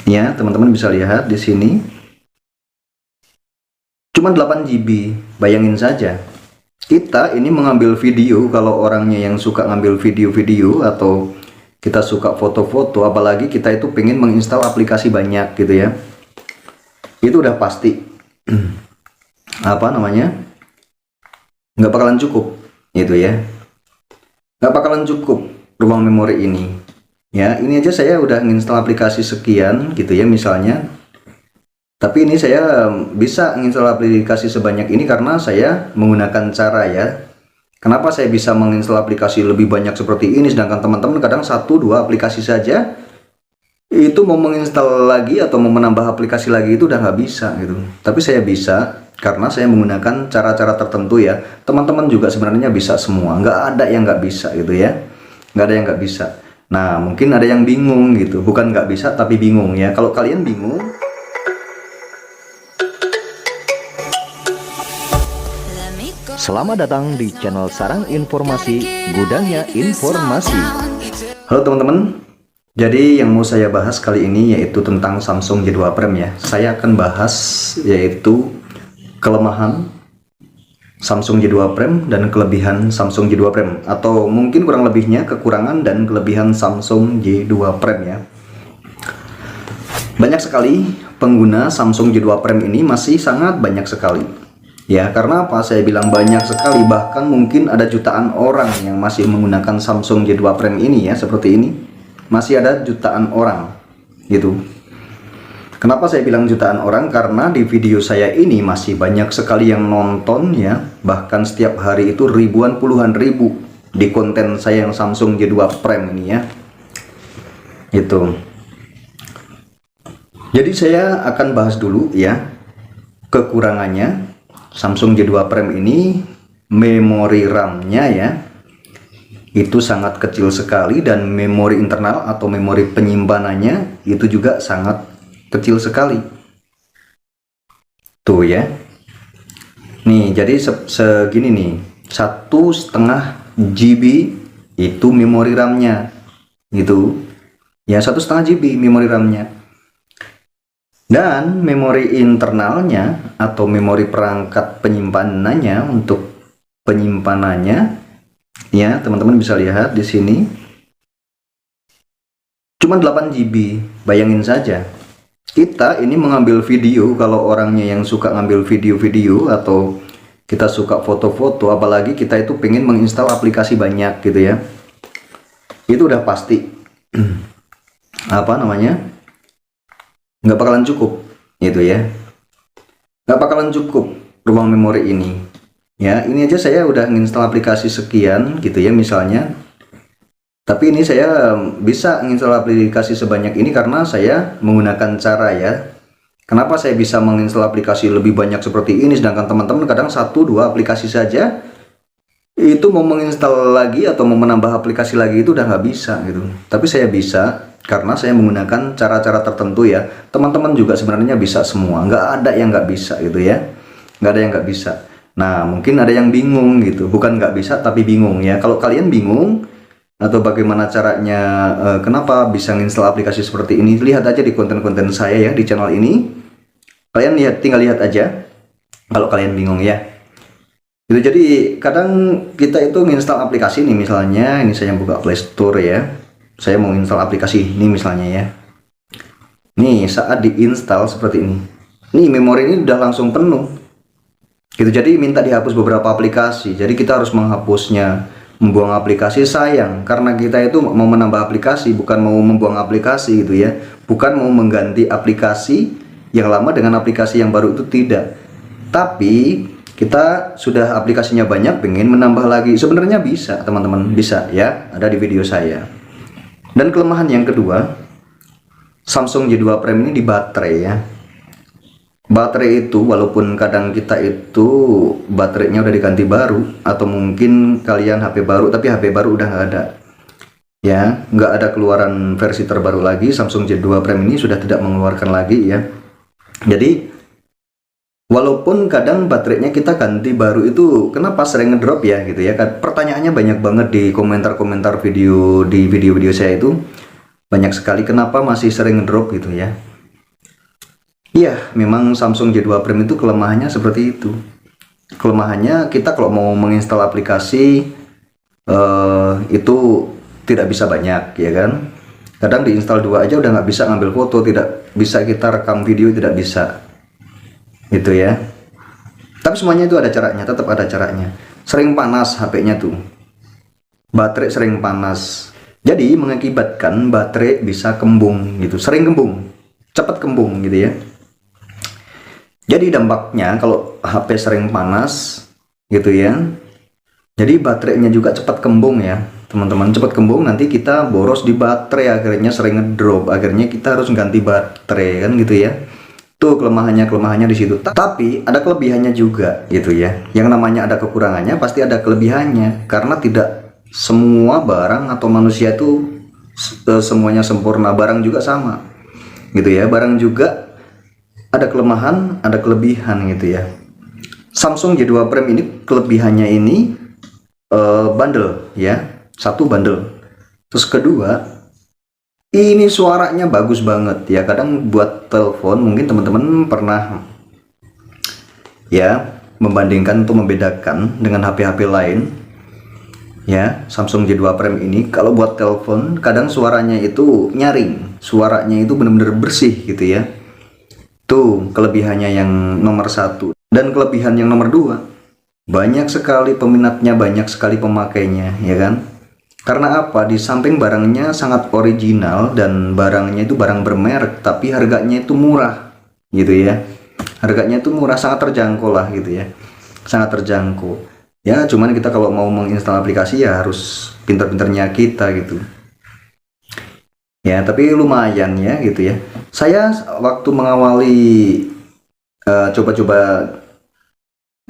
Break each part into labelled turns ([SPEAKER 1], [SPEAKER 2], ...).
[SPEAKER 1] Ya, teman-teman bisa lihat di sini. Cuma 8 GB. Bayangin saja. Kita ini mengambil video, kalau orangnya yang suka ngambil video-video atau kita suka foto-foto, apalagi kita itu pengen menginstal aplikasi banyak gitu ya. Itu udah pasti apa namanya? Nggak bakalan cukup gitu ya. Nggak bakalan cukup ruang memori ini. Ya, ini aja saya udah menginstal aplikasi sekian gitu ya misalnya. Tapi ini saya bisa menginstal aplikasi sebanyak ini karena saya menggunakan cara ya. Kenapa saya bisa menginstal aplikasi lebih banyak seperti ini, sedangkan teman-teman kadang 1-2 aplikasi saja itu mau menginstal lagi atau mau menambah aplikasi lagi itu udah nggak bisa gitu. Tapi saya bisa karena saya menggunakan cara-cara tertentu ya. Teman-teman juga sebenarnya bisa semua, nggak ada yang nggak bisa gitu ya. Nggak ada yang nggak bisa. Nah, mungkin ada yang bingung gitu, bukan nggak bisa tapi bingung ya. Kalau kalian bingung,
[SPEAKER 2] selamat datang di channel Sarang Informasi, gudangnya informasi.
[SPEAKER 1] halo teman-teman. Jadi yang mau saya bahas kali ini yaitu tentang Samsung J2 Prime ya. Saya akan bahas yaitu kelemahan Samsung J2 Prime dan kelebihan Samsung J2 Prime, atau mungkin kurang lebihnya kekurangan dan kelebihan Samsung J2 Prime ya. Banyak sekali pengguna Samsung J2 Prime ini, masih sangat banyak sekali. Ya, karena apa saya bilang banyak sekali, bahkan mungkin ada jutaan orang yang masih menggunakan Samsung J2 Prime ini ya, seperti ini. Masih ada jutaan orang gitu. Kenapa saya bilang jutaan orang? Karena di video saya ini masih banyak sekali yang nonton ya, bahkan setiap hari itu ribuan puluhan ribu di konten saya yang Samsung J2 Prime ini ya. Itu. Jadi saya akan bahas dulu ya kekurangannya Samsung J2 Prime ini. Memori RAM-nya ya itu sangat kecil sekali, dan memori internal atau memori penyimpanannya itu juga sangat kecil sekali tuh ya. Nih, jadi segini nih, 1,5 GB itu memori RAM-nya gitu ya, 1,5 GB memori RAM-nya. Dan memori internalnya atau memori perangkat penyimpanannya, untuk penyimpanannya ya, teman-teman bisa lihat di sini. Cuma 8 GB. Bayangin saja. Kita ini mengambil video, kalau orangnya yang suka ngambil video-video atau kita suka foto-foto, apalagi kita itu pengen menginstal aplikasi banyak gitu ya. Itu udah pasti apa namanya? Nggak bakalan cukup gitu ya. Nggak bakalan cukup ruang memori ini. Ya, ini aja saya udah menginstal aplikasi sekian gitu ya misalnya. Tapi ini saya bisa menginstal aplikasi sebanyak ini karena saya menggunakan cara ya. Kenapa saya bisa menginstal aplikasi lebih banyak seperti ini, sedangkan teman-teman kadang 1-2 aplikasi saja itu mau menginstal lagi atau mau menambah aplikasi lagi itu udah nggak bisa gitu. Tapi saya bisa karena saya menggunakan cara-cara tertentu ya. Teman-teman juga sebenarnya bisa semua, nggak ada yang nggak bisa gitu ya. Nggak ada yang nggak bisa. Nah, mungkin ada yang bingung gitu, bukan nggak bisa tapi bingung ya. Kalau kalian bingung atau bagaimana caranya, kenapa bisa menginstal aplikasi seperti ini, lihat aja di konten-konten saya ya di channel ini. Kalian tinggal lihat aja kalau kalian bingung ya. Itu jadi kadang kita itu menginstal aplikasi nih, misalnya ini saya buka Play Store ya. Saya mau install aplikasi ini misalnya ya. Nih, saat diinstal seperti ini. Nih, memori ini udah langsung penuh. Gitu, jadi minta dihapus beberapa aplikasi. Jadi kita harus menghapusnya, membuang aplikasi, sayang karena kita itu mau menambah aplikasi, bukan mau membuang aplikasi gitu ya. Bukan mau mengganti aplikasi yang lama dengan aplikasi yang baru, itu tidak. Tapi kita sudah aplikasinya banyak, pengen menambah lagi. Sebenarnya bisa teman-teman, bisa ya, ada di video saya. Dan kelemahan yang kedua Samsung J2 Prime ini di baterai ya. Baterai itu walaupun kadang kita itu baterainya udah diganti baru, atau mungkin kalian HP baru tapi HP baru udah nggak ada ya, nggak ada keluaran versi terbaru lagi. Samsung J2 Prime ini sudah tidak mengeluarkan lagi ya. Jadi walaupun kadang baterainya kita ganti baru, itu kenapa sering ngedrop ya gitu ya. Pertanyaannya banyak banget di komentar-komentar video, di video-video saya itu banyak sekali, kenapa masih sering ngedrop gitu ya. Iya, memang Samsung J2 Prime itu kelemahannya seperti itu. Kelemahannya kita kalau mau menginstal aplikasi itu tidak bisa banyak, ya kan? Kadang diinstal 2 aja udah nggak bisa ngambil foto, tidak bisa kita rekam video, tidak bisa, gitu ya. Tapi semuanya itu ada caranya, tetap ada caranya. Sering panas HP-nya tuh, baterai sering panas, jadi mengakibatkan baterai bisa kembung gitu, sering kembung, cepat kembung gitu ya. Jadi dampaknya kalau HP sering panas gitu ya, jadi baterainya juga cepat kembung ya teman-teman, cepat kembung, nanti kita boros di baterai, akhirnya sering ngedrop, akhirnya kita harus ganti baterai kan gitu ya. Tuh kelemahannya di situ. Tapi ada kelebihannya juga gitu ya. Yang namanya ada kekurangannya pasti ada kelebihannya, karena tidak semua barang atau manusia itu semuanya sempurna. Barang juga sama gitu ya, barang juga ada kelemahan, ada kelebihan gitu ya. Samsung J2 Prime ini kelebihannya ini bundle ya, satu bundle. Terus kedua, ini suaranya bagus banget ya. Kadang buat telepon mungkin teman-teman pernah ya membandingkan atau membedakan dengan HP-HP lain ya. Samsung J2 Prime ini kalau buat telepon kadang suaranya itu nyaring, suaranya itu benar-benar bersih gitu ya. Tuh kelebihannya yang nomor satu. Dan kelebihan yang nomor dua, banyak sekali peminatnya, banyak sekali pemakainya ya kan. Karena apa? Di samping barangnya sangat original dan barangnya itu barang bermerek, tapi harganya itu murah gitu ya. Harganya itu murah, sangat terjangkau lah gitu ya. Sangat terjangkau. Ya, cuman kita kalau mau menginstal aplikasi ya harus pinter-pinternya kita gitu. Ya, tapi lumayan ya gitu ya. Saya waktu mengawali coba-coba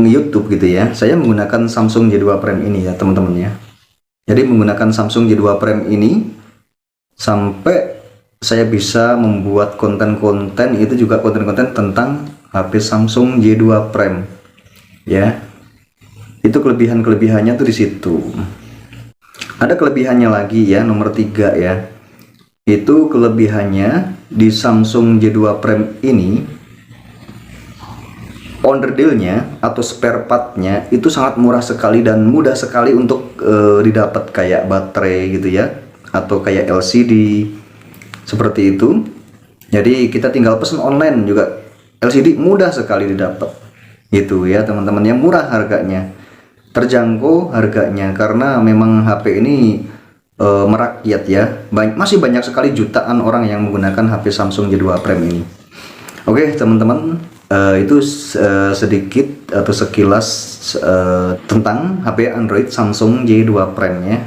[SPEAKER 1] nge-YouTube gitu ya, saya menggunakan Samsung J2 Prime ini ya teman-teman ya. Jadi menggunakan Samsung J2 Prime ini sampai saya bisa membuat konten-konten, itu juga konten-konten tentang HP Samsung J2 Prime ya. Itu kelebihannya tuh di situ. Ada kelebihannya lagi ya, nomor 3 ya. Itu kelebihannya di Samsung J2 Prime ini, onderdilnya atau spare partnya itu sangat murah sekali dan mudah sekali untuk didapat, kayak baterai gitu ya, atau kayak LCD seperti itu. Jadi kita tinggal pesan online juga, LCD mudah sekali didapat gitu ya teman-teman. Yang murah harganya, terjangkau harganya, karena memang HP ini merakyat ya. Masih banyak sekali jutaan orang yang menggunakan HP Samsung J2 Prime ini. Oke teman-teman, itu sedikit atau sekilas tentang HP Android Samsung J2 Prime ya.